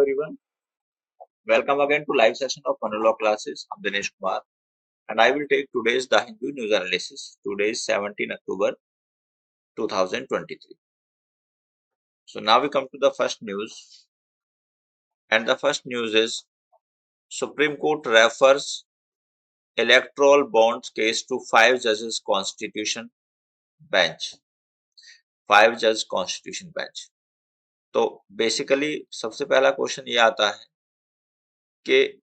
everyone. Welcome again to live session of monologue classes. I'm Dinesh Kumar and I will take today's The Hindu news analysis. Today is 17 October 2023. So now we come to the first news, and the first news is Supreme Court refers electoral bonds case to 5 judges constitution bench. 5 judge constitution bench. तो basically सबसे पहला question ये आता है कि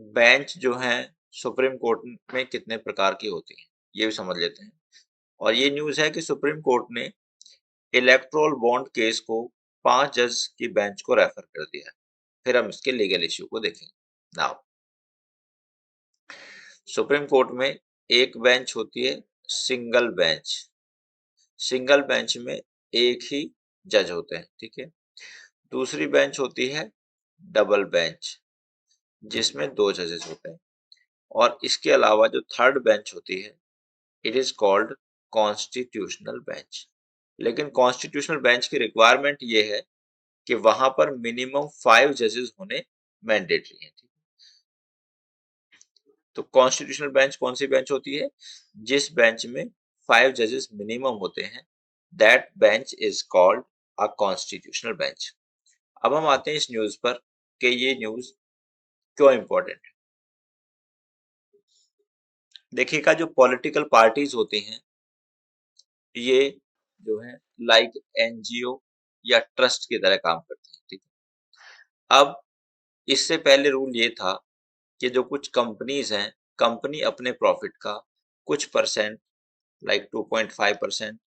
bench जो है supreme court में कितने प्रकार की होती है, ये भी समझ लेते हैं। और ये न्यूज है कि सुप्रीम कोर्ट ने इलेक्टोरल बॉन्ड केस को 5 जज की बेंच को रेफर कर दिया है। फिर हम इसके लीगल इश्यू को देखेंगे। नाउ सुप्रीम कोर्ट में एक बेंच होती है सिंगल बेंच। सिंगल बेंच में एक ही जज होते हैं, ठीक है। दूसरी बेंच होती है डबल बेंच जिसमें 2 जजेस होते हैं। और इसके अलावा जो थर्ड बेंच होती है it is called constitutional bench. लेकिन कॉन्स्टिट्यूशनल बेंच की रिक्वायरमेंट ये है कि वहां पर मिनिमम 5 जजेस होने मैंडेटरी है। तो कॉन्स्टिट्यूशनल बेंच कौन सी बेंच होती है? जिस बेंच में 5 जजेस मिनिमम होते हैं, that bench is called a constitutional bench. अब हम आते हैं इस न्यूज पर कि ये न्यूज क्यों इंपॉर्टेंट है। देखिएगा, जो पॉलिटिकल पार्टीज होती हैं ये जो है लाइक एनजीओ या ट्रस्ट की तरह काम करती है, ठीक है। अब इससे पहले रूल ये था कि जो कुछ कंपनीज हैं, कंपनी अपने प्रॉफिट का कुछ परसेंट लाइक 2.5%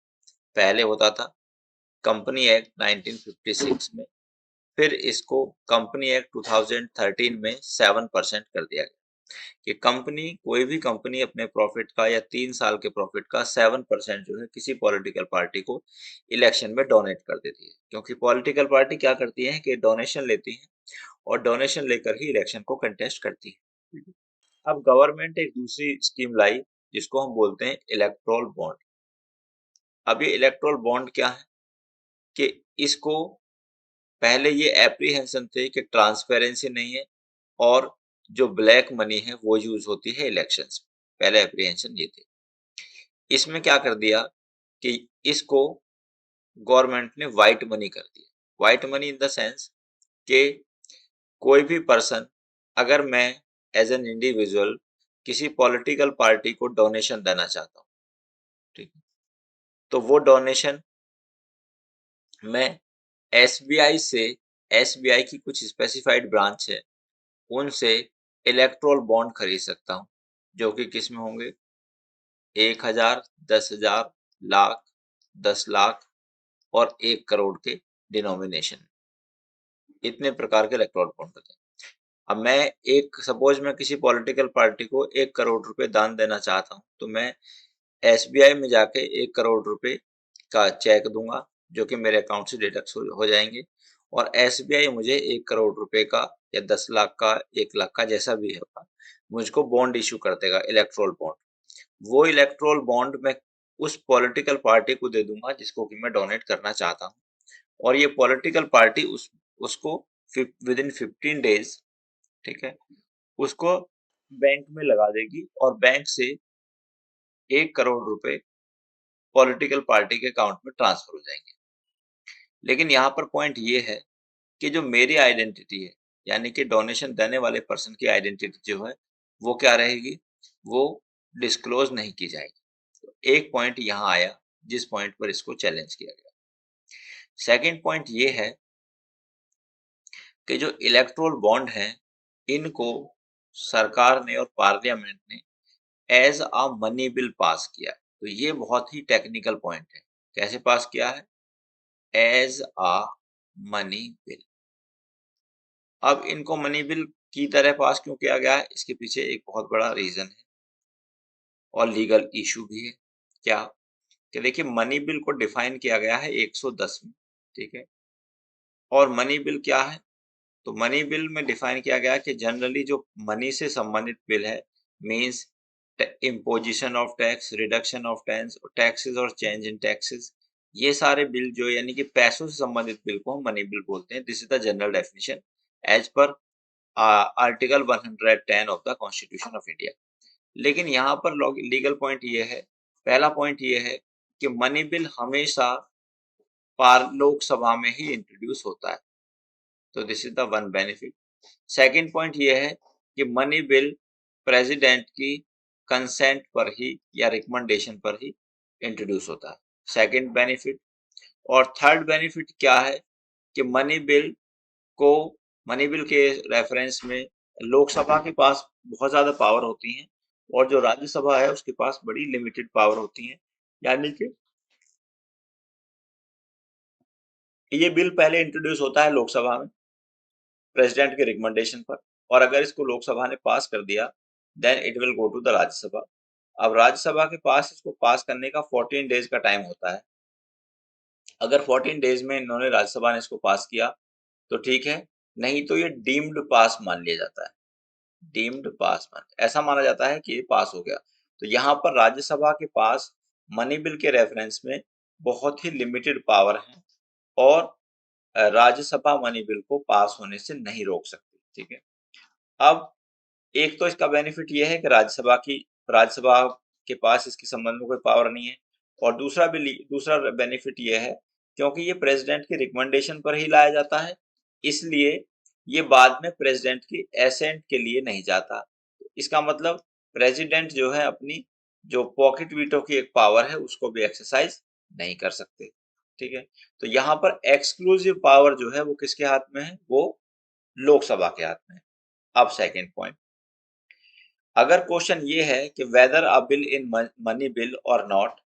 पहले होता था कंपनी एक्ट 1956 में, फिर इसको कंपनी एक्ट 2013 में 7% कर दिया गया कि कंपनी, कोई भी कंपनी अपने प्रॉफिट का या 3 साल के प्रॉफिट का 7% जो है किसी पॉलिटिकल पार्टी को इलेक्शन में डोनेट कर देती है। क्योंकि पॉलिटिकल पार्टी क्या करती है कि डोनेशन लेती है और डोनेशन लेकर ही इलेक्शन को कंटेस्ट करती है। अब गवर्नमेंट एक दूसरी स्कीम लाई जिसको हम बोलते हैं इलेक्टोरल बॉन्ड। अब ये इलेक्टोरल बॉन्ड क्या है कि इसको पहले ये एप्रीहेंशन थे कि ट्रांसपेरेंसी नहीं है और जो ब्लैक मनी है वो यूज होती है इलेक्शंस में। पहले एप्रीहेंशन ये थे। इसमें क्या कर दिया कि इसको गवर्नमेंट ने व्हाइट मनी कर दिया। White money in the sense कि कोई भी पर्सन, अगर मैं एज एन इंडिविजुअल किसी पॉलिटिकल पार्टी को डोनेशन देना चाहता हूँ, ठीक है, तो वो डोनेशन मैं एसबीआई से, एसबीआई की कुछ स्पेसिफाइड ब्रांच है उनसे इलेक्ट्रोल बॉन्ड खरीद सकता हूँ, जो कि किस में होंगे 1,000, 10,000, लाख, 10 लाख और 1 करोड़ के डिनोमिनेशन। इतने प्रकार के इलेक्ट्रोल बॉन्ड होते हैं। अब मैं एक, सपोज मैं किसी पॉलिटिकल पार्टी को 1 करोड़ रुपए दान देना चाहता हूँ, तो मैं एसबीआई में जाके 1 करोड़ रुपए का चेक दूंगा जो कि मेरे अकाउंट से डिडक्ट हो जाएंगे और एसबीआई मुझे 1 करोड़ रुपए का या 10 लाख का, 1 लाख का, जैसा भी होगा, मुझको बॉन्ड इशू कर देगा, इलेक्ट्रोल बॉन्ड। वो इलेक्ट्रोल बॉन्ड मैं उस पॉलिटिकल पार्टी को दे दूंगा जिसको कि मैं डोनेट करना चाहता हूँ और ये पॉलिटिकल पार्टी उसको विद इन 15 डेज, ठीक है, उसको बैंक में लगा देगी और बैंक से 1 करोड़ रुपए पॉलिटिकल पार्टी के अकाउंट में ट्रांसफर हो जाएंगे। लेकिन यहाँ पर पॉइंट ये है कि जो मेरी आइडेंटिटी है, यानी कि डोनेशन देने वाले पर्सन की आइडेंटिटी जो है वो क्या रहेगी, वो डिस्क्लोज नहीं की जाएगी। तो एक पॉइंट यहाँ आया जिस पॉइंट पर इसको चैलेंज किया गया। सेकंड पॉइंट ये है कि जो इलेक्ट्रोल बॉन्ड हैं इनको सरकार ने और पार्लियामेंट ने as a money bill pass किया। तो ये बहुत ही टेक्निकल पॉइंट है। कैसे पास किया है? As a money bill. अब इनको मनी बिल की तरह पास क्यों किया गया है, इसके पीछे एक बहुत बड़ा रीजन है और लीगल इशू भी है। क्या कि देखिए, मनी बिल को डिफाइन किया गया है 110 में, ठीक है। और मनी बिल क्या है? तो मनी बिल में डिफाइन किया गया कि जनरली जो मनी से संबंधित बिल है means imposition of tax, reduction of taxes और चेंज इन टैक्सेस, ये सारे बिल जो यानी कि पैसों से संबंधित बिल को हम मनी बिल बोलते हैं। This is the general definition as per article 110 of the constitution of India. लेकिन यहाँ पर लीगल पॉइंट ये है, पहला पॉइंट ये है कि मनी बिल हमेशा लोकसभा में ही इंट्रोड्यूस होता है, तो this is the one benefit. Second point ये है कि मनी बिल प्रेसिडेंट की कंसेंट पर ही या रिकमेंडेशन पर ही इंट्रोड्यूस होता है, सेकंड बेनिफिट। और थर्ड बेनिफिट क्या है कि को मनी बिल के रेफरेंस में लोकसभा के पास बहुत ज्यादा पावर होती है और जो राज्यसभा है उसके पास बड़ी लिमिटेड पावर होती है। यानी कि ये बिल पहले इंट्रोड्यूस होता है लोकसभा में प्रेसिडेंट के रिकमेंडेशन पर, और अगर इसको लोकसभा ने पास कर दिया then it will go to the Rajya Sabha. अब राज्यसभा के पास इसको पास करने का 14 डेज का टाइम होता है। अगर 14 डेज में इन्होंने राज्यसभा ने इसको पास किया तो ठीक है, नहीं तो ये डीम्ड पास मान लिया जाता है। डीम्ड पास मान ऐसा माना जाता है कि ये पास हो गया। तो यहाँ पर राज्यसभा के पास मनी बिल के रेफरेंस में बहुत ही लिमिटेड पावर है और राज्यसभा मनी बिल को पास होने से नहीं रोक सकती। ठीक है, अब एक तो इसका बेनिफिट ये है कि राज्यसभा के पास इसके संबंध में कोई पावर नहीं है, और दूसरा बेनिफिट ये है क्योंकि ये प्रेसिडेंट की रिकमेंडेशन पर ही लाया जाता है, इसलिए ये बाद में प्रेसिडेंट की एसेंट के लिए नहीं जाता। इसका मतलब प्रेसिडेंट जो है अपनी जो पॉकेट वीटो की एक पावर है उसको भी एक्सरसाइज नहीं कर सकते। ठीक है, तो यहाँ पर एक्सक्लूसिव पावर जो है वो किसके हाथ में है, वो लोकसभा के हाथ में है। अब सेकेंड पॉइंट, अगर क्वेश्चन ये है कि weather a bill in money bill और नॉट,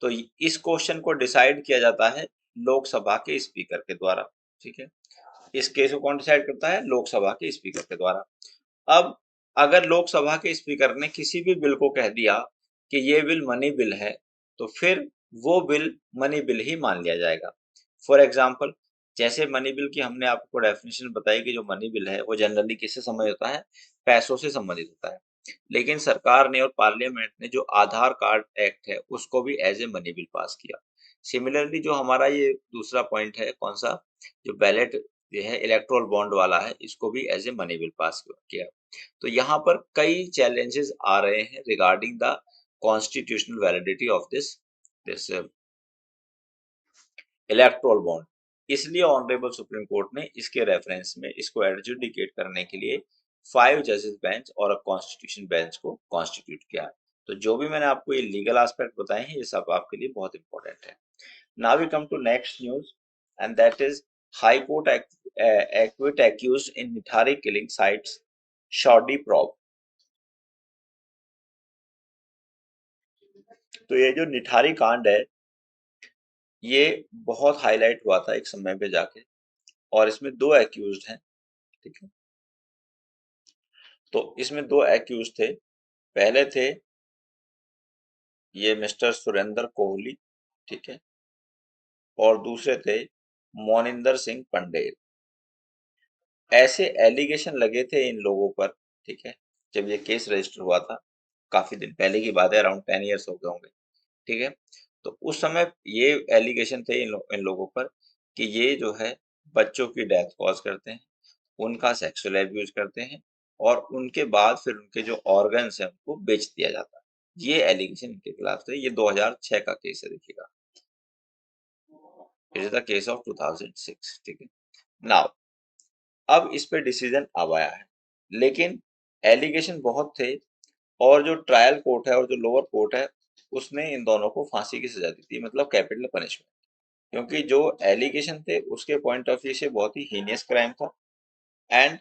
तो इस क्वेश्चन को डिसाइड किया जाता है लोकसभा के स्पीकर के द्वारा। ठीक है, इस केस को कौन डिसाइड करता है, लोकसभा के स्पीकर के द्वारा। अब अगर लोकसभा के स्पीकर ने किसी भी बिल को कह दिया कि ये बिल मनी बिल है, तो फिर वो बिल मनी बिल ही मान लिया जाएगा। फॉर एग्जाम्पल, जैसे मनी बिल की हमने आपको डेफिनेशन बताई कि जो मनी बिल है वो जनरली किससे संबंधित होता है, पैसों से संबंधित होता है। लेकिन सरकार ने और पार्लियामेंट ने जो आधार कार्ड एक्ट है उसको भी as a money bill pass किया। सिमिलरली जो हमारा ये दूसरा पॉइंट है, कौन सा, जो बैलेट ये है इलेक्ट्रोल बॉन्ड वाला है, इसको भी as a money bill pass किया। तो यहाँ पर कई चैलेंजेस आ रहे हैं regarding the constitutional validity of this this electoral bond. इसलिए ऑनरेबल सुप्रीम कोर्ट ने इसके रेफरेंस में इसको एडजुडिकेट करने के लिए 5 जजेस बेंच और अ कॉन्स्टिट्यूशन बेंच को कॉन्स्टिट्यूट किया है। तो जो भी मैंने आपको ये लीगल एस्पेक्ट बताए हैं ये सब आपके लिए बहुत इंपॉर्टेंट है। Now we come to next news and that is high court acquit accused in Nithari killing sites Shoddy probe। तो ये जो निठारी कांड है ये बहुत हाईलाइट हुआ था एक समय पे जाके, और इसमें दो एक्यूज्ड हैं। ठीक है, तो इसमें दो एक्यूज थे। पहले थे ये मिस्टर सुरेंद्र कोहली, ठीक है, और दूसरे थे मोनिंदर सिंह पंडेल। ऐसे एलिगेशन लगे थे इन लोगों पर, ठीक है, जब ये केस रजिस्टर हुआ था, काफी दिन पहले की बात है, अराउंड 10 ईयर्स हो गए होंगे। ठीक है, तो उस समय ये एलिगेशन थे इन लोगों पर कि ये जो है बच्चों की डेथ कॉज करते हैं, उनका सेक्सुअल एब्यूज करते हैं, और उनके बाद फिर उनके जो ऑर्गन्स हैं उनको बेच दिया जाता है। ये एलिगेशन इनके खिलाफ थे। ये 2006 का केस है, देखिएगा, it is the case of 2006। ठीक है, नाउ अब इस पे डिसीजन अब आया है, लेकिन एलिगेशन बहुत थे, और जो ट्रायल कोर्ट है और जो लोअर कोर्ट है उसने इन दोनों को फांसी की सजा दी थी, मतलब कैपिटल पनिशमेंट। क्योंकि जो एलिगेशन थे उसके पॉइंट ऑफ व्यू से बहुत ही हीनियस क्राइम था, and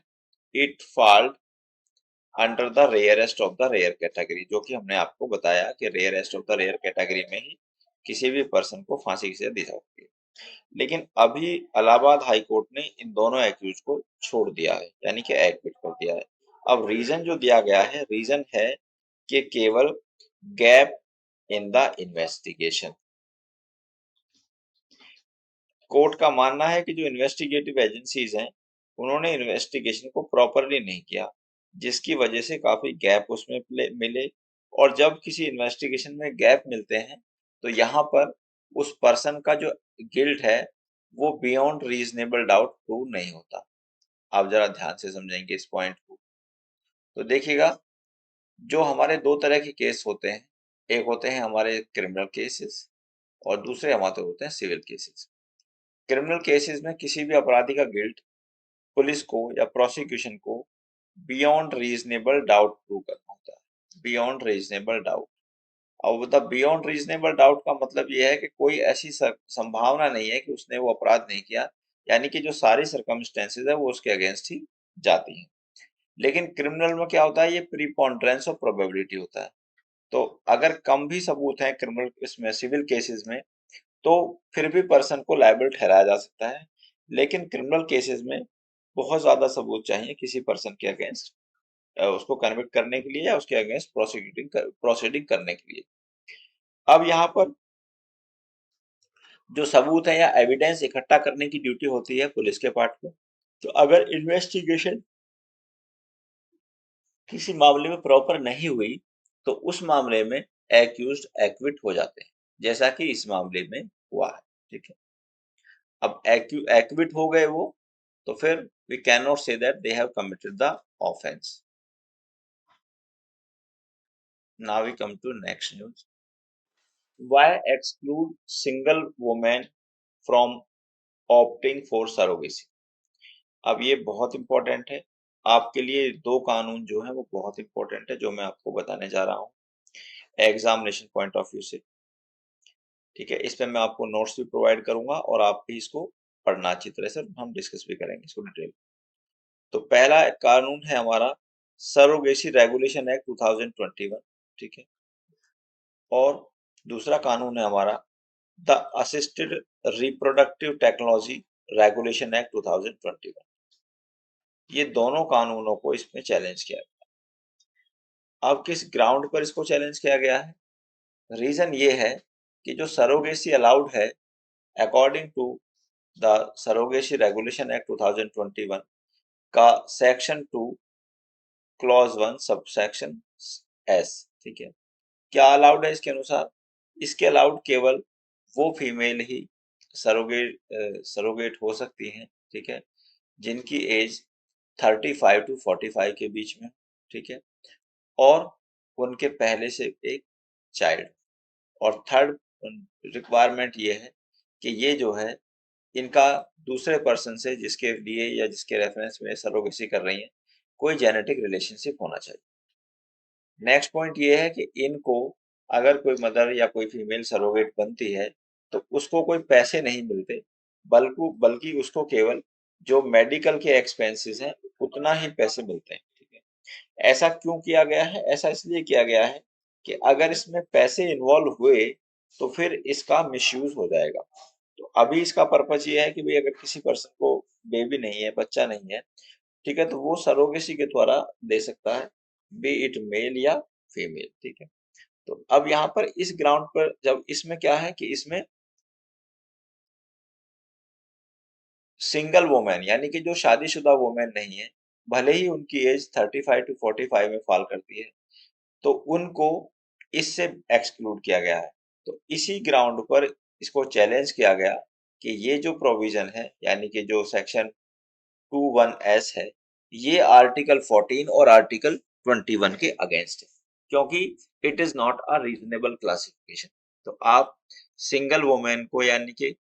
it fell under the rarest of the rare category, जो कि हमने आपको बताया कि rarest of the rare category में ही किसी भी पर्सन को फांसी की सजा दी जाती है। लेकिन अभी इलाहाबाद हाई कोर्ट ने इन दोनों एक्यूज को छोड़ दिया है, यानी कि एक्विट कर दिया है। अब रीजन जो दिया गया है, रीजन है कि केवल gap in the investigation. Court का मानना है कि जो इन्वेस्टिगेटिव एजेंसीज हैं उन्होंने इन्वेस्टिगेशन को प्रॉपरली नहीं किया, जिसकी वजह से काफी गैप उसमें मिले। और जब किसी इन्वेस्टिगेशन में गैप मिलते हैं तो यहाँ पर उस पर्सन का जो गिल्ट है वो बियॉन्ड रीजनेबल डाउट प्रूव नहीं होता। आप जरा ध्यान से समझेंगे इस पॉइंट को। तो देखिएगा, जो हमारे दो तरह के केस होते हैं, एक होते हैं हमारे क्रिमिनल केसेस और दूसरे हमारे होते हैं सिविल केसेस। क्रिमिनल केसेस में किसी भी अपराधी का गिल्ट पुलिस को या प्रोसिक्यूशन को बियॉन्ड रीजनेबल डाउट प्रूव करना होता है, बियॉन्ड रीजनेबल डाउट। अब द बियॉन्ड रीजनेबल डाउट का मतलब यह है कि कोई ऐसी संभावना नहीं है कि उसने वो अपराध नहीं किया, यानी कि जो सारी सर्कमस्टेंसेस है वो उसके अगेंस्ट ही जाती हैं। लेकिन क्रिमिनल में क्या होता है, ये प्रीपोंड्रेंस ऑफ प्रोबेबिलिटी होता है। तो अगर कम भी सबूत हैं क्रिमिनल इसमें सिविल केसेस में, तो फिर भी पर्सन को लायबल ठहराया जा सकता है। लेकिन क्रिमिनल केसेस में बहुत ज्यादा सबूत चाहिए किसी पर्सन के अगेंस्ट उसको कन्विक्ट करने के लिए या उसके अगेंस्ट प्रोसीडिंग करने के लिए। अब यहाँ पर जो सबूत है या एविडेंस इकट्ठा करने की ड्यूटी होती है पुलिस के पार्ट पे। तो अगर इन्वेस्टिगेशन किसी मामले में प्रॉपर नहीं हुई तो उस मामले में एक्यूज्ड एक्विट हो जाते हैं, जैसा कि इस मामले में हुआ है। ठीक है, अब एक्विट हो गए वो, तो फिर we can not say that they have committed the offence. Now we come to next news. Why exclude single women from opting for surrogacy. अब ये बहुत इंपॉर्टेंट है आपके लिए। दो कानून जो है वो बहुत इंपॉर्टेंट है जो मैं आपको बताने जा रहा हूँ एग्जामिनेशन पॉइंट ऑफ व्यू से। ठीक है, इस पे मैं आपको नोट्स भी प्रोवाइड करूंगा और आप भी इसको पढ़ना अच्छी तरह से, हम डिस्कस भी करेंगे इसको डिटेल। तो पहला कानून है हमारा सरोगेसी रेगुलेशन एक्ट 2021। ठीक है, और दूसरा कानून है हमारा the assisted reproductive technology regulation act 2021। ये दोनों कानूनों को इसमें चैलेंज किया गया। अब किस ग्राउंड पर इसको चैलेंज किया गया है? रीजन ये है कि जो सरोगेसी अलाउड है according to the surrogacy regulation act 2021 का सेक्शन 2 क्लॉज 1 सबसेक्शन एस। ठीक है, क्या अलाउड है इसके अनुसार? इसके अलाउड केवल वो फीमेल ही सरोगेट हो सकती हैं, ठीक है, जिनकी एज 35 टू 45 के बीच में। ठीक है, और उनके पहले से एक चाइल्ड। और थर्ड रिक्वायरमेंट ये है कि ये जो है इनका दूसरे पर्सन से जिसके लिए या जिसके रेफरेंस में सरोगेसी कर रही हैं कोई जेनेटिक रिलेशनशिप होना चाहिए। नेक्स्ट पॉइंट ये है कि इनको अगर कोई मदर या कोई फीमेल सरोगेट बनती है तो उसको कोई पैसे नहीं मिलते, बल्कि उसको केवल जो मेडिकल के एक्सपेंसेस हैं उतना ही पैसे मिलते हैं। ठीक है, ऐसा क्यों किया गया है? ऐसा इसलिए किया गया है कि अगर इसमें पैसे इन्वॉल्व हुए तो फिर इसका मिसयूज हो जाएगा। तो अभी इसका पर्पज ये है कि भाई अगर किसी पर्सन को बेबी नहीं है, बच्चा नहीं है, ठीक है, तो वो सरोगेसी के द्वारा दे सकता है, बी इट मेल या फीमेल। ठीक है, तो अब यहाँ पर इस ग्राउंड पर जब इसमें क्या है कि इसमें सिंगल वुमेन यानी कि जो शादीशुदा वुमेन नहीं है, भले ही उनकी एज 35 टू 45 में फॉल करती है, तो उनको इससे एक्सक्लूड किया गया है। तो इसी ग्राउंड पर इसको चैलेंज किया गया कि ये जो प्रोविजन है यानी कि जो सेक्शन 21S है, ये आर्टिकल 14 और आर्टिकल 21 के अगेंस्ट है, क्योंकि it is not a reasonable classification. तो आप सिंगल वुमेन को यानी कि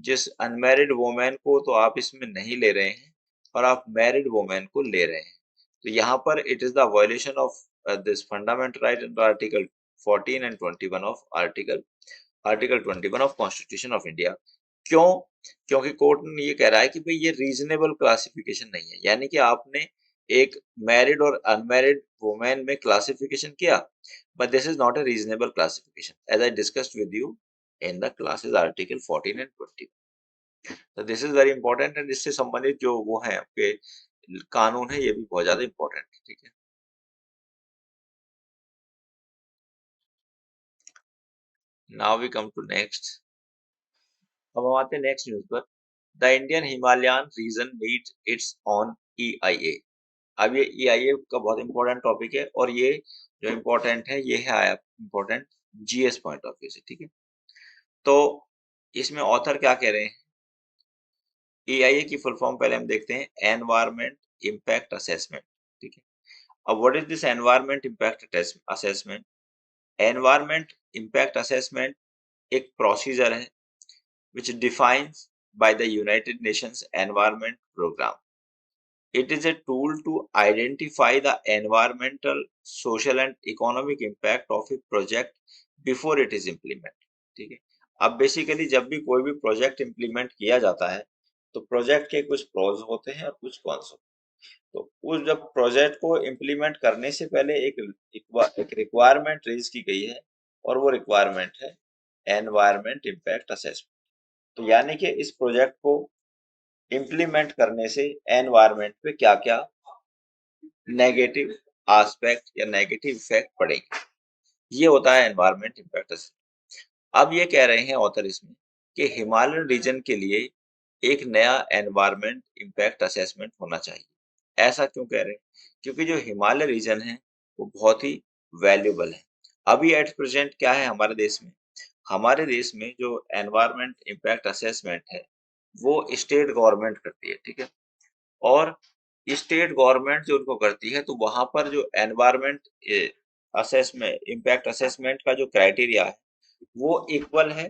जिस अनमैरिड वुमेन को तो आप इसमें नहीं ले रहे हैं और आप मैरिड वुमेन को ले रहे हैं। तो यहाँ पर it is the violation of this fundamental right under article 14 and 21 of article 21 of constitution of India. क्यों? क्योंकि कोर्ट ने ये कह रहा है कि भाई ये रीजनेबल क्लासिफिकेशन नहीं है, यानी कि आपने एक मैरिड और अनमैरिड वुमेन में क्लासिफिकेशन किया, but this is not a reasonable classification as I discussed with you in the classes article 14 and 20। तो this is very important and इससे संबंधित जो वो है आपके कानून है ये भी बहुत ज्यादा इंपॉर्टेंट है। ठीक है, now we come to next. अब हम आते हैं नेक्स्ट न्यूज पर। The Indian Himalayan region needs its on EIA। अब ये EIA का बहुत इंपॉर्टेंट टॉपिक है और ये जो इंपॉर्टेंट है ये है important GS point of view से। ठीक है, तो इसमें ऑथर क्या कह रहे हैं, एआईए की फुल फॉर्म पहले हम देखते हैं, एनवायरमेंट इम्पैक्ट असेसमेंट। ठीक है, अब what is this environment impact assessment? Environment impact assessment एक प्रोसीजर है which defines by the United Nations Environment Program. It is a tool to identify the environmental, social and economic impact of a project before it is implemented. ठीक है, अब basically जब भी कोई भी project implement किया जाता है तो प्रोजेक्ट के कुछ प्रोज होते हैं और कुछ कॉन्स होते हैं। तो उस जब प्रोजेक्ट को इम्प्लीमेंट करने से पहले एक रिक्वायरमेंट रेज की गई है और वो रिक्वायरमेंट है एनवायरमेंट इम्पैक्ट असेसमेंट। तो यानी कि इस प्रोजेक्ट को इम्प्लीमेंट करने से एनवायरमेंट पे क्या-क्या नेगेटिव एस्पेक्ट या नेगेटिव इफेक्ट पड़ेंगे, ये होता है एनवायरमेंट इम्पैक्ट असेसमेंट। अब ये कह रहे हैं ऑथर इसमें कि हिमालयन रीजन के लिए एक नया एनवायरमेंट इम्पैक्ट असेसमेंट होना चाहिए। ऐसा क्यों कह रहे हैं? क्योंकि जो हिमालय रीजन है वो बहुत ही वैल्यूबल है। अभी एट प्रेजेंट क्या है हमारे देश में? हमारे देश में जो एनवायरमेंट इम्पैक्ट असेसमेंट है वो स्टेट गवर्नमेंट करती है, ठीक है? और स्टेट गवर्नमेंट जो उनको करती है तो वहां पर जो एनवायरमेंट असेसमेंट इम्पैक्ट असेसमेंट का जो क्राइटेरिया है वो इक्वल है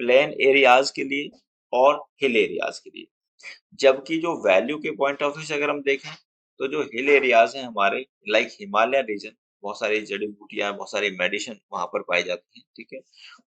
प्लेन एरियाज के लिए और हिल एरियाज के लिए। जबकि जो वैल्यू के पॉइंट ऑफ व्यू से अगर हम देखें तो जो हिल एरियाज हैं हमारे लाइक हिमालय रीजन, बहुत सारी जड़ी बूटियां, बहुत सारी मेडिसिन वहां पर पाई जाती हैं, ठीक है,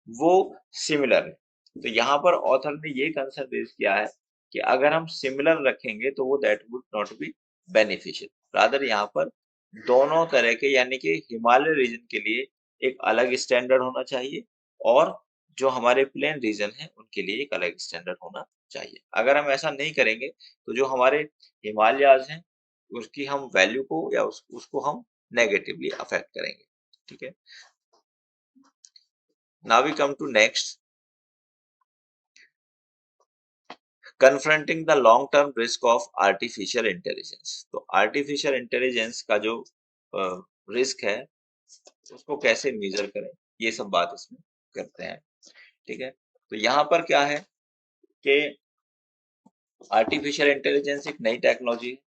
वो सिमिलर है। तो यहाँ पर ऑथर ने ये कंसर्न रेज किया है कि अगर हम सिमिलर रखेंगे तो वो that would not be beneficial. Rather यहाँ पर दोनों तरह के यानी कि हिमालय रीजन के लिए एक अलग स्टैंडर्ड होना चाहिए और जो हमारे प्लेन रीजन है उनके लिए एक अलग स्टैंडर्ड होना चाहिए। अगर हम ऐसा नहीं करेंगे तो जो हमारे हिमालयाज हैं उसकी हम वैल्यू को या उसको हम नेगेटिवली अफेक्ट करेंगे। ठीक है, now we come to next, confronting the long term risk of artificial intelligence. तो आर्टिफिशियल इंटेलिजेंस का जो रिस्क है उसको कैसे मेजर करें, ये सब बात इसमें करते हैं। ठीक है, तो यहाँ पर क्या है कि आर्टिफिशियल इंटेलिजेंस एक नई टेक्नोलॉजी है।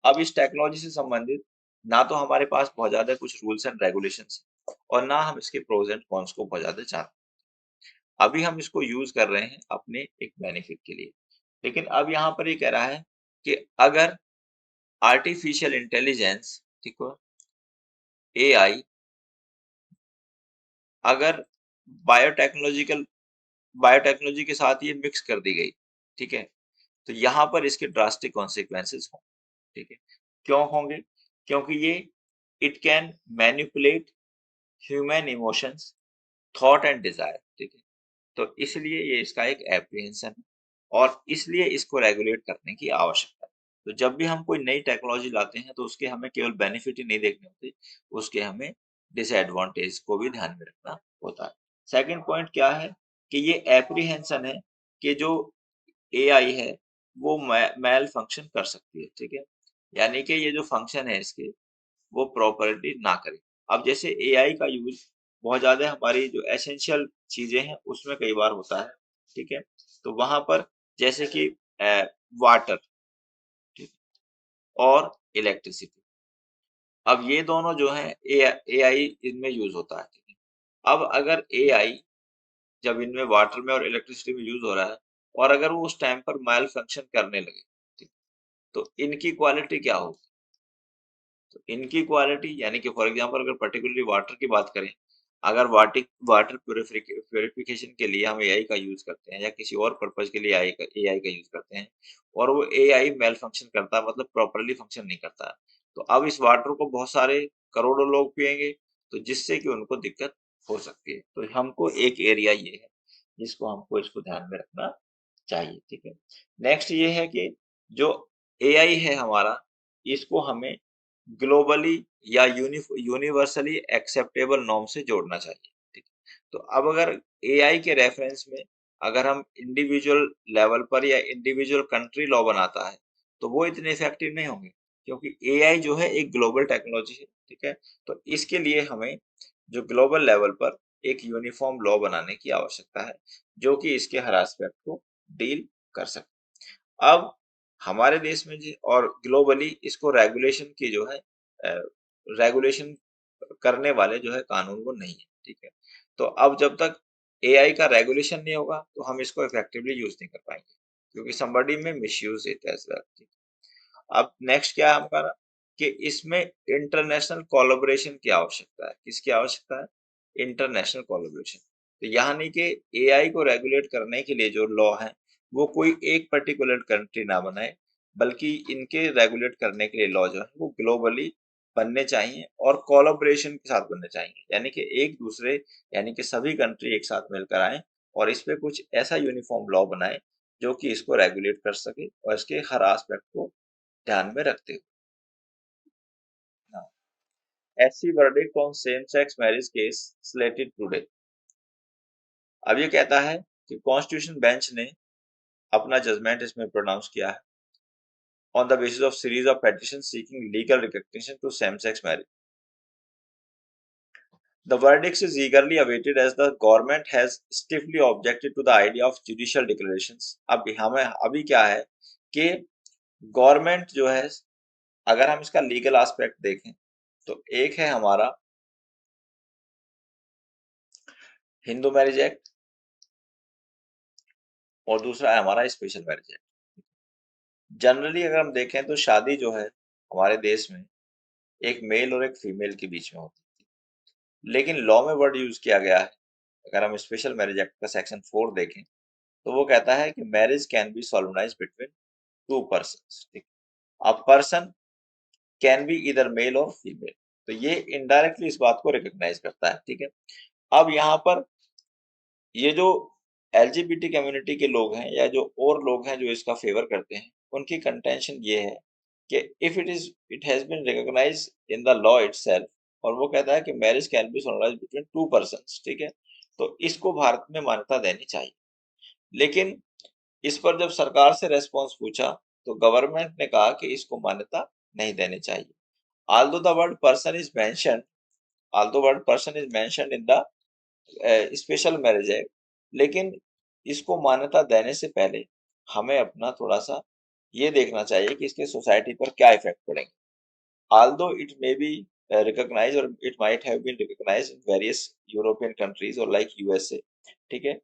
अब इस टेक्नोलॉजी से संबंधित ना तो हमारे पास बहुत ज्यादा कुछ रूल्स एंड रेगुलेशंस और ना हम इसके प्रोज एंड कॉन्स को बहुत ज्यादा जानते। अभी हम इसको यूज कर रहे हैं अपने एक बेनिफिट के लिए। लेकिन अब यहाँ पर ये कह रहा है कि अगर आर्टिफिशियल इंटेलिजेंस, ठीक है, एआई अगर बायोटेक्नोलॉजिकल बायोटेक्नोलॉजी के साथ ये मिक्स कर दी गई, ठीक है, तो यहाँ पर इसके ड्रास्टिक कॉन्सिक्वेंसेस होंगे। ठीक है, क्यों होंगे? क्योंकि ये it can manipulate human emotions, thought and desire. ठीक है, तो इसलिए ये इसका एक एप्रीहेंशन है और इसलिए इसको रेगुलेट करने की आवश्यकता है। तो जब भी हम कोई नई टेक्नोलॉजी लाते हैं तो उसके हमें केवल बेनिफिट ही नहीं देखने होते, उसके हमें डिसएडवांटेज को भी ध्यान में रखना होता है। सेकंड पॉइंट क्या है कि ये एप्रीहेंशन है कि जो एआई है वो मैल फंक्शन कर सकती है। ठीक है, यानी कि ये जो फंक्शन है इसके वो प्रॉपर्ली ना करे। अब जैसे एआई का यूज बहुत ज्यादा हमारी जो एसेंशियल चीजें हैं उसमें कई बार होता है। ठीक है, तो वहां पर जैसे कि वाटर, ठीक, और इलेक्ट्रिसिटी, अब ये दोनों जो है एआई इनमें यूज होता है। ठीक है, अब अगर एआई जब इनमें वाटर में और इलेक्ट्रिसिटी में यूज हो रहा है और अगर वो उस टाइम पर मैल फंक्शन करने लगे, ठीक, तो इनकी क्वालिटी क्या होगी? तो इनकी क्वालिटी यानी कि फॉर एग्जांपल अगर पर्टिकुलरली वाटर की बात करें, अगर वाटर प्यूरिफिकेशन के लिए हम एआई का यूज करते हैं या किसी और पर्पज के लिए एआई का यूज करते हैं और वो एआई मेल फंक्शन करता है, मतलब प्रॉपरली फंक्शन नहीं करता है, तो अब इस वाटर को बहुत सारे करोड़ों लोग पिएंगे तो जिससे कि उनको दिक्कत हो सकती है। तो हमको एक एरिया ये है जिसको हमको इसको ध्यान में रखना चाहिए। ठीक है, नेक्स्ट ये है कि जो एआई है हमारा, इसको हमें ग्लोबली या यूनिवर्सली एक्सेप्टेबल नॉर्म से जोड़ना चाहिए। ठीक है, तो अब अगर एआई के रेफरेंस में अगर हम इंडिविजुअल लेवल पर या इंडिविजुअल कंट्री लॉ बनाता है तो वो इतने इफेक्टिव नहीं होंगे क्योंकि एआई जो है एक ग्लोबल टेक्नोलॉजी है। ठीक है, तो इसके लिए हमें जो ग्लोबल लेवल पर एक यूनिफॉर्म लॉ बनाने की आवश्यकता है जो कि इसके हर एस्पेक्ट को डील कर सके। अब हमारे देश में जी और ग्लोबली इसको रेगुलेशन की जो है रेगुलेशन करने वाले जो है कानून वो नहीं है, ठीक है। तो अब जब तक एआई का रेगुलेशन नहीं होगा तो हम इसको इफेक्टिवली यूज नहीं कर पाएंगे, क्योंकि somebody में मिसयूज इट एज वेल। अब नेक्स्ट क्या है हमारा कि इसमें इंटरनेशनल कोलैबोरेशन की आवश्यकता है। किसकी आवश्यकता है? International collaboration. तो यानी कि एआई को रेगुलेट करने के लिए जो लॉ है वो कोई एक पर्टिकुलर कंट्री ना बनाए, बल्कि इनके रेगुलेट करने के लिए लॉ जो है वो ग्लोबली बनने चाहिए और कोलैबोरेशन के साथ बनने चाहिए। यानी कि एक दूसरे यानी कि सभी कंट्री एक साथ मिलकर आए और इस पे कुछ ऐसा यूनिफॉर्म लॉ बनाए जो कि इसको रेगुलेट कर सके और इसके हर एस्पेक्ट को ध्यान में रखते हुए। हाँ, SC verdict on same sex marriage case slitted today. अब ये कहता है कि कॉन्स्टिट्यूशन बेंच ने अपना जजमेंट इसमें प्रोनाउंस किया है on the basis of series of petition seeking legal recognition to same sex marriage. The verdict is eagerly awaited as the government has stiffly objected to the idea of judicial declarations। अब हमें अभी क्या है कि government जो है, अगर हम इसका लीगल एस्पेक्ट देखें तो एक है हमारा हिंदू मैरिज एक्ट और दूसरा है हमारा स्पेशल मैरिज एक्ट। जनरली अगर हम देखें तो शादी जो है हमारे देश में एक मेल और एक फीमेल के बीच में होती है, लेकिन लॉ में वर्ड यूज किया गया है। अगर हम स्पेशल मैरिज एक्ट का सेक्शन 4 देखें तो वो कहता है कि marriage can be solemnized between two persons. ठीक, a person can be either male और फीमेल। तो ये इनडायरेक्टली इस बात को रिकॉग्नाइज करता है, ठीक है। अब यहाँ पर ये जो एलजीबीटी कम्युनिटी के लोग हैं या जो और लोग हैं जो इसका फेवर करते हैं, उनकी कंटेंशन ये है कि it has been recognized in the law itself, और वो कहता है कि marriage can be solemnized between two persons, ठीक है। तो इसको भारत में मान्यता देनी चाहिए। लेकिन इस पर जब सरकार से रेस्पॉन्स पूछा तो गवर्नमेंट ने कहा कि इसको मान्यता नहीं देनी चाहिए। although the word person is mentioned although word person is mentioned in the special marriage act, लेकिन इसको मान्यता देने से पहले हमें अपना थोड़ा सा ये देखना चाहिए कि इसके सोसाइटी पर क्या इफेक्ट पड़ेंगे। although it may be recognized or it might have been recognized in various European countries or like USA, ठीक है।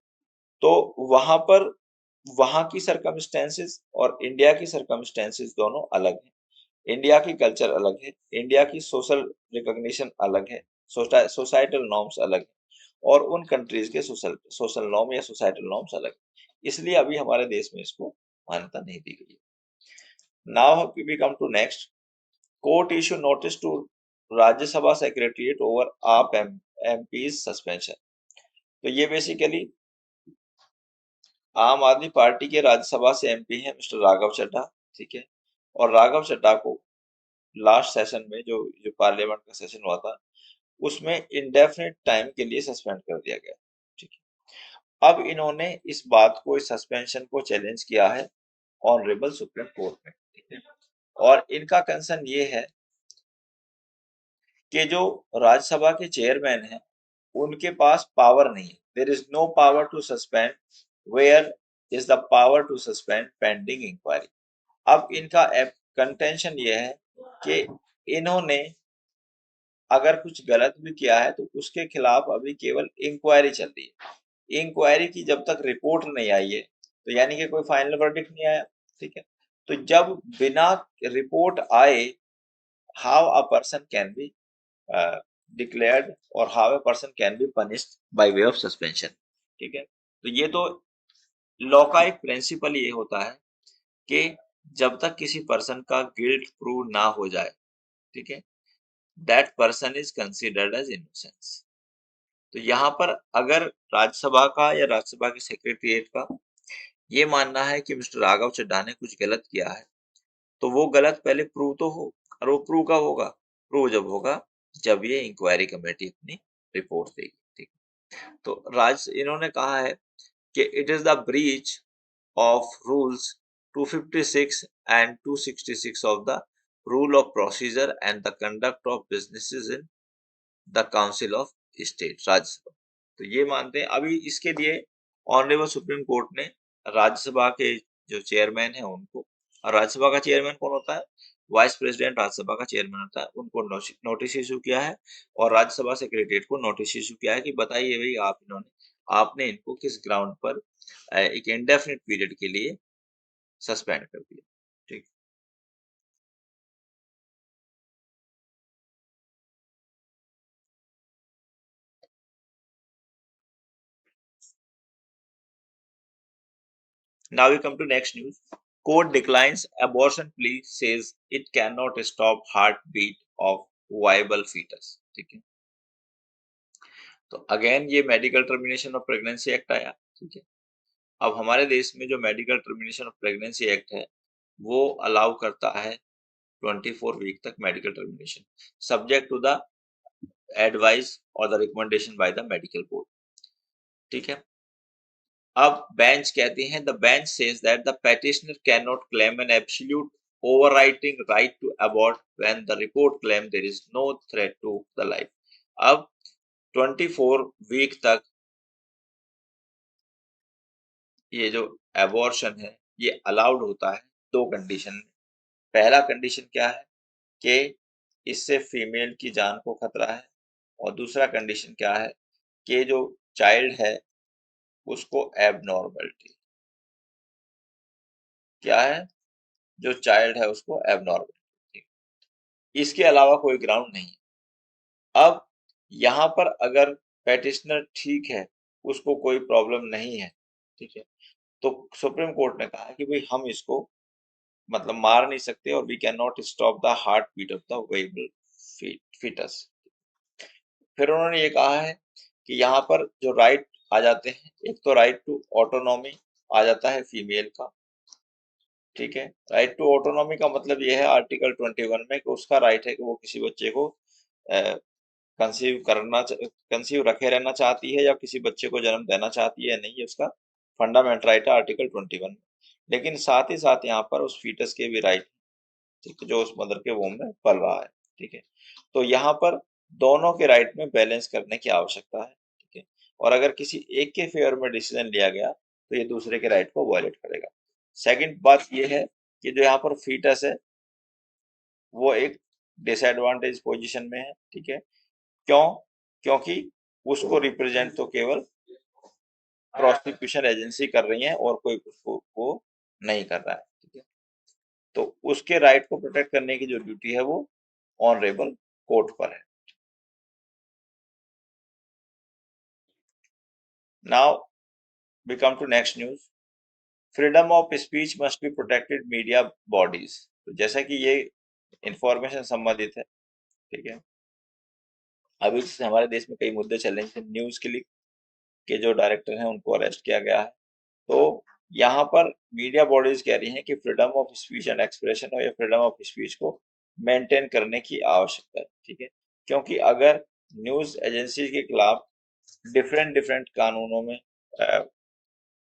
तो वहां पर वहां की सरकमस्टेंसेस और इंडिया की सरकमस्टेंसेस दोनों अलग हैं। इंडिया की कल्चर अलग है, इंडिया की सोशल रिकॉग्निशन अलग है, सोसाइटल नॉर्म्स अलग है और उन कंट्रीज के सोशल सोशल नॉर्म या सोसाइटल नॉर्म्स अलग है। इसलिए अभी हमारे देश में इसको मान्यता नहीं दी गई है। Now we come to next. Court issue notice to Rajya Sabha secretariat over AAP MPs suspension. तो ये बेसिकली आम आदमी पार्टी के राज्यसभा से एमपी हैं मिस्टर राघव चड्ढा, ठीक है। और राघव चड्ढा को लास्ट सेशन में जो जो पार्लियामेंट का सेशन हुआ था उसमें इंडेफिनिट टाइम के लिए सस्पेंड कर दिया गया, ठीक है। अब इन्होंने इस बात को, इस सस्पेंशन को चैलेंज किया है ऑनरेबल सुप्रीम कोर्ट में, ठीक है। और इनका कंसर्न ये है कि जो राज्यसभा के चेयरमैन हैं उनके पास पावर नहीं है। There is no power to suspend, where is the power to suspend pending inquiry. अब इनका कंटेंशन ये है कि इन्होंने अगर कुछ गलत भी किया है तो उसके खिलाफ अभी केवल इंक्वायरी चल रही है। इंक्वायरी की जब तक रिपोर्ट नहीं आई है तो यानी कि कोई फाइनल वर्डिक्ट नहीं आया, ठीक है। तो जब बिना रिपोर्ट आए how a person can be declared और how a person can be punished by way of suspension, ठीक है। तो ये तो लॉ का एक प्रिंसिपल ये होता है कि जब तक किसी पर्सन का गिल्ट प्रूव ना हो जाए, ठीक है, that person is considered as innocence. तो यहाँ पर अगर राज्यसभा का या राज्यसभा के सेक्रेटरीट का ये मानना है कि मिस्टर राघव चड्ढा ने कुछ गलत किया है तो वो गलत पहले प्रूव तो हो, और वो प्रूव कब होगा? प्रूव जब होगा जब ये इंक्वायरी कमेटी अपनी रिपोर्ट देगी, ठीक। तो इन्होंने कहा है कि it is the breach of rules 256 and 266 of the rule of procedure and the conduct of businesses in the council of state, Rajya Sabha। तो ये मानते हैं। अभी इसके लिए ऑनरेबल सुप्रीम कोर्ट ने राज्यसभा के जो चेयरमैन है उनको, और राज्यसभा का चेयरमैन कौन होता है, वाइस प्रेसिडेंट राज्यसभा का चेयरमैन होता है, उनको नोटिस इशू किया है और राज्यसभा सेक्रेटरीट को नोटिस इशू किया है कि बताइए भाई आपने इनको किस ग्राउंड पर एक इंडेफिनिट पीरियड के लिए सस्पेंड कर दिया। ठीक। Now we come to next news. Court declines abortion plea, says it cannot stop heartbeat of viable fetus. ठीक है। तो अगेन ये medical termination of pregnancy act आया। ठीक है। अब हमारे देश में जो medical termination of pregnancy act है वो अलाउ करता है 24 वीक तक medical termination, subject to the advice और the recommendation by the medical board. ठीक है। अब बेंच कहती हैं, the bench says that the petitioner cannot claim an absolute overriding right to abort when the report claim there is no threat to the life। अब 24 week तक ये जो abortion है ये अलाउड होता है दो कंडीशन में। पहला कंडीशन क्या है कि इससे फीमेल की जान को खतरा है, और दूसरा कंडीशन क्या है कि जो चाइल्ड है उसको एबनॉर्मलिटी क्या है, जो चाइल्ड है उसको एबनॉर्मलिटी, इसके अलावा कोई ग्राउंड नहीं है। अब यहाँ पर अगर पेटिशनर ठीक है, उसको कोई प्रॉब्लम नहीं है, ठीक है, तो सुप्रीम कोर्ट ने कहा कि भाई हम इसको मतलब मार नहीं सकते और we can not stop the heartbeat of the viable foetus. फिर उन्होंने ये कहा है कि यहाँ पर जो राइट आ जाते हैं, एक तो राइट टू ऑटोनॉमी आ जाता है फीमेल का। ठीक है। राइट टू ऑटोनॉमी का मतलब ये है आर्टिकल 21 में कि उसका राइट है कि वो किसी बच्चे को कंसीव रखे रहना चाहती है या किसी बच्चे को जन्म देना चाहती है, नहीं, ये उसका फंडामेंटल राइट है आर्टिकल 21 में। लेकिन साथ ही साथ यहाँ पर उस फीटस के भी राइट, ठीक है, जो उस मदर के वोम में पल रहा है। ठीक है। तो यहाँ पर दोनों के राइट में बैलेंस करने की आवश्यकता है। ठीक है। और अगर किसी एक के फेवर में डिसीजन लिया गया तो ये दूसरे के राइट को वायलेट करेगा। सेकंड बात ये है कि जो यहाँ पर फीटस है वो एक डिसएडवांटेज पोजीशन में है। ठीक है। क्यों? क्योंकि उसको रिप्रेजेंट तो केवल प्रोसिक्यूशन एजेंसी कर रही है और कोई उसको वो नहीं कर रहा है। ठीक है। तो उसके राइट को प्रोटेक्ट करने की जो ड्यूटी है वो ऑनरेबल कोर्ट पर है। Now we come to next news. Freedom of speech must be protected media bodies. तो जैसा कि ये इंफॉर्मेशन संबंधित है, ठीक है, अभी से हमारे देश में कई मुद्दे चल रहे हैं। न्यूज क्लिक के जो डायरेक्टर हैं उनको अरेस्ट किया गया है। तो यहाँ पर मीडिया बॉडीज कह रही हैं कि freedom of speech and expression और या फ्रीडम ऑफ स्पीच को मेंटेन करने की आवश्यकता है। ठीक है। क्योंकि अगर न्यूज एजेंसी के खिलाफ डिफरेंट डिफरेंट कानूनों में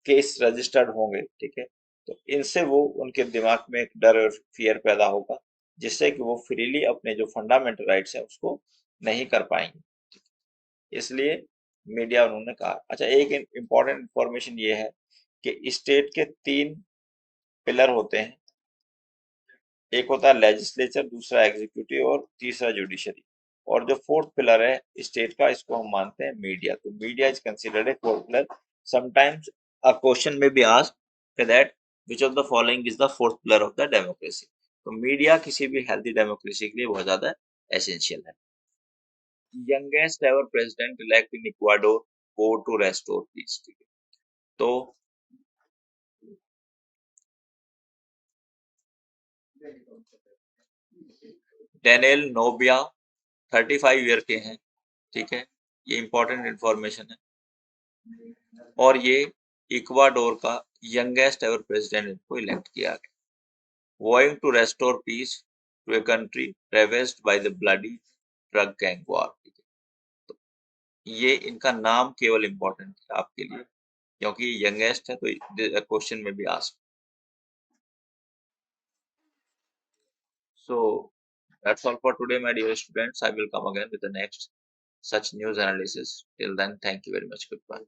केस रजिस्टर्ड होंगे, ठीक है, तो इनसे वो उनके दिमाग में एक डर और फियर पैदा होगा, जिससे कि वो फ्रीली अपने जो फंडामेंटल राइट्स हैं उसको नहीं कर पाएंगे। इसलिए मीडिया उन्होंने कहा। अच्छा, एक इम्पॉर्टेंट इंफॉर्मेशन ये है कि स्टेट के 3 पिलर होते हैं। एक होता है लेजिस्लेचर, दूसरा एग्जीक्यूटिव और तीसरा जुडिशरी। और जो फोर्थ पिलर है स्टेट का, इसको हम मानते हैं मीडिया। तो media is considered a fourth pillar. Sometimes a question में be asked that which of the following is the fourth pillar of the democracy. तो मीडिया किसी भी हेल्दी डेमोक्रेसी के लिए बहुत ज्यादा एसेंशियल है। Youngest ever president elect in Ecuador go to restore peace. तो डेनियल नोबिया 35 ईयर के हैं। ठीक है। ये इंपॉर्टेंट इंफॉर्मेशन है। और ये इक्वाडोर का यंगेस्ट एवर प्रेसिडेंट इनको इलेक्ट किया गया, vowing to restore peace to a country ravaged by the bloody drug gang war. तो ये इनका नाम केवल इंपॉर्टेंट है आपके लिए, क्योंकि यंगेस्ट है तो क्वेश्चन में भी ask. So that's all for today, my dear students. I will come again with the next such news analysis. Till then, thank you very much. Goodbye.